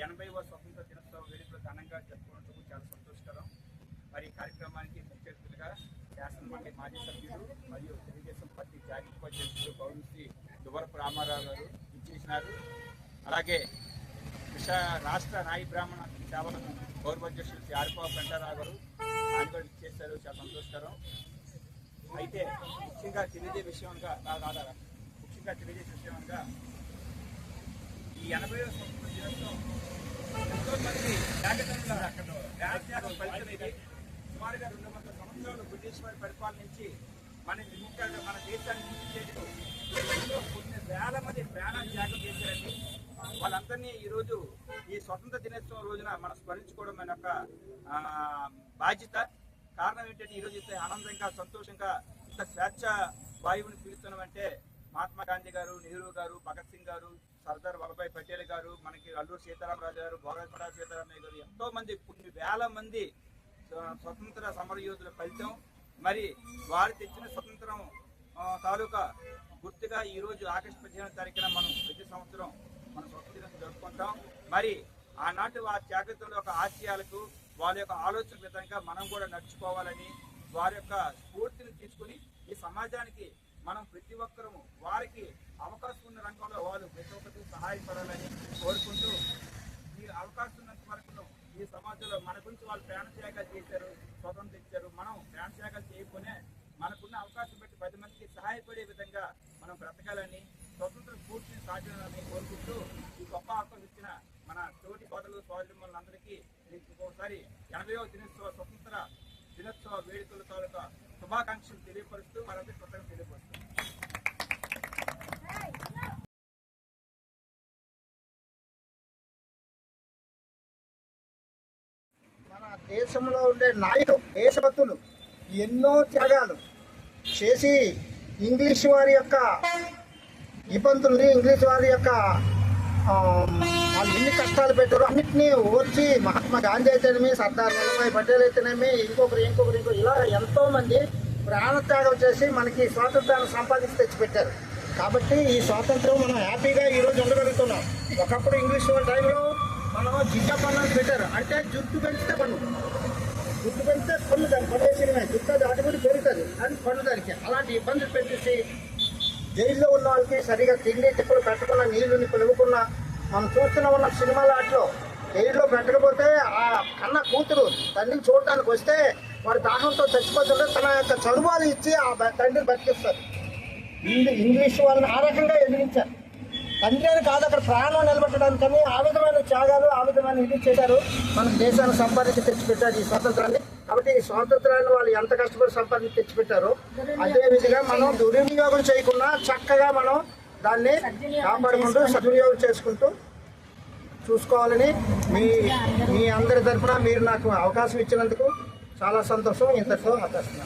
80వ స్వతంత్ర దినోత్సవ వేడుకలు ఘనంగా జరుపుకున్నందుకు చాలా సంతోషకరం. మరి ఈ కార్యక్రమానికి ముఖ్య అతిథులుగా శాసనమండలి మాజీ సభ్యులు మరియు తెలుగుదేశం పార్టీ జాతీయ ఉపాధ్యక్షులు పౌరుశ్రీ దువ్వరపు రామారావు గారు ఇచ్చేసినారు. అలాగే రాష్ట్ర నాయి బ్రాహ్మణ సేవల గౌరవాధ్యక్షులు శ్రీ ఆరిపావు పెంటారావు గారు ఆయన కూడా ఇచ్చేశారు. చాలా సంతోషకరం. అయితే ముఖ్యంగా తెలియజే విషయంగా ఈ 80వ స్వతంత్ర దినోత్సవం ఎంతో మంది త్యాగం ఫలితమైంది. సుమారుగా 200 సంవత్సరాలు బ్రిటిష్ వారి పరిపాలన నుంచి మన దేశాన్ని ముగించేందుకు కొన్ని వేల మంది ప్రాణాలు త్యాగం చేశారండి. వాళ్ళందరినీ ఈరోజు ఈ స్వతంత్ర దినోత్సవం రోజున మనం స్మరించుకోవడం మన యొక్క బాధ్యత. కారణం ఏంటంటే ఈరోజు ఇంత ఆనందంగా సంతోషంగా ఇంత స్వేచ్ఛ వాయువుని పీలుస్తున్నామంటే మహాత్మా గాంధీ గారు, నెహ్రూ గారు, భగత్ సింగ్ గారు, సర్దార్ వల్లభాయ్ పటేల్ గారు, మనకి అల్లూరు సీతారామరాజు గారు, బోరాజపడా సీతారామయ్య గారు, ఎంతో మంది కొన్ని వేల మంది స్వతంత్ర సమరయోధుల ఫలితం. మరి వారు తెచ్చిన స్వతంత్రం తాలూకా గుర్తుగా ఈరోజు ఆగస్టు 15వ తారీఖున మనం ప్రతి సంవత్సరం మన స్వతంత్రం జరుపుకుంటాం. మరి ఆనాటి ఆ త్యాగతుల యొక్క ఆశయాలకు వాళ్ళ యొక్క ఆలోచన విధంగా మనం కూడా నడుచుకోవాలని, వారి యొక్క స్ఫూర్తిని తీసుకుని ఈ సమాజానికి మనం ప్రతి ఒక్కరము వారికి అవకాశం ఉన్న రంగంలో వాళ్ళు ప్రతి ఒక్కరికి సహాయపడాలని కోరుకుంటూ, ఈ అవకాశం ఉన్నంత వరకు ఈ సమాజంలో మన గురించి వాళ్ళు ప్రాణత్యాగాలు చేశారు, స్వతంత్రం ఇచ్చారు. మనం ప్రాణత్యాగాలు చేయకపోతే మనకున్న అవకాశం బట్టి 10 మందికి సహాయపడే విధంగా మనం బ్రతకాలని, స్వతంత్ర స్ఫూర్తిని సాధించాలని కోరుకుంటూ ఈ గొప్ప అవకాశం ఇచ్చిన మన తోటి సోదరులు సోదరులందరికీ ఇంకొకసారి 80వ స్వతంత్ర దినోత్సవ వేడుకల తాలూకా శుభాకాంక్షలు తెలియపరుస్తూ మరందరి కొత్తగా తెలియపరుస్తూ మన దేశంలో ఉండే నాయకులు, దేశభక్తులు ఎన్నో త్యాగాలు చేసి ఇంగ్లీష్ వారి యొక్క ఇబ్బందుల్ని, ఇంగ్లీష్ వారి యొక్క వాళ్ళు ఎన్ని కష్టాలు పెట్టారు అన్నింటినీ ఓర్చి మహాత్మా గాంధీ అయితేనేమి, సర్దార్ వల్లభాయ్ పటేల్ అయితేనేమి, ఇంకొకరు ఇలా ఎంతోమంది ప్రాణత్యాగం చేసి మనకి స్వాతంత్రాన్ని సంపాదించి తెచ్చిపెట్టారు. కాబట్టి ఈ స్వాతంత్రం మనం హ్యాపీగా ఈరోజు ఉండగలుగుతున్నాం. ఒకప్పుడు ఇంగ్లీష్ వాళ్ళ టైంలో మనం జిడ్డ పన్నులు పెట్టారు. అంటే జుట్టు పెంచితే పన్ను, జుట్టు పెంచితే పన్ను, దాన్ని పన్నేసినమే జుట్టు అది అటుకుని పెరుగుతుంది అని పన్ను దానికి. అలాంటి ఇబ్బందులు పెట్టేసి జైల్లో ఉన్న వాళ్ళకి సరిగా తిండి తిప్పులు పెట్టకుండా, నీళ్లు నిప్పులు ఇవ్వకుండా, మనం చూస్తున్న సినిమాల ఆటలో జైల్లో పెట్టకపోతే ఆ కన్న కూతురు తండ్రిని చూడటానికి వస్తే వారి దాహంతో చచ్చిపోతుంటే తన యొక్క చదువులు ఇచ్చి ఆ తండ్రిని బతికిస్తారు. ఇంగ్లీష్ వాళ్ళని ఆ రకంగా ఎదిరించారు. తండ్రి అని కాదు, అక్కడ ప్రాణం నిలబెట్టడానికని ఆ విధమైన త్యాగాలు, ఆ విధమైన ఇది చేశారు. మన దేశాన్ని సంపాదించి తెచ్చిపెట్టారు ఈ స్వాతంత్రాన్ని. కాబట్టి ఈ స్వాతంత్రాన్ని వాళ్ళు ఎంత కష్టపడి సంపాదించి తెచ్చిపెట్టారో అదే విధంగా మనం దుర్వినియోగం చేయకుండా చక్కగా మనం దాన్ని కాపాడుకుంటూ సద్వినియోగం చేసుకుంటూ చూసుకోవాలని మీ అందరి తరఫున మీరు నాకు అవకాశం ఇచ్చినందుకు చాలా సంతోషం. ఇంతటితో ఆపేస్తున్నాను.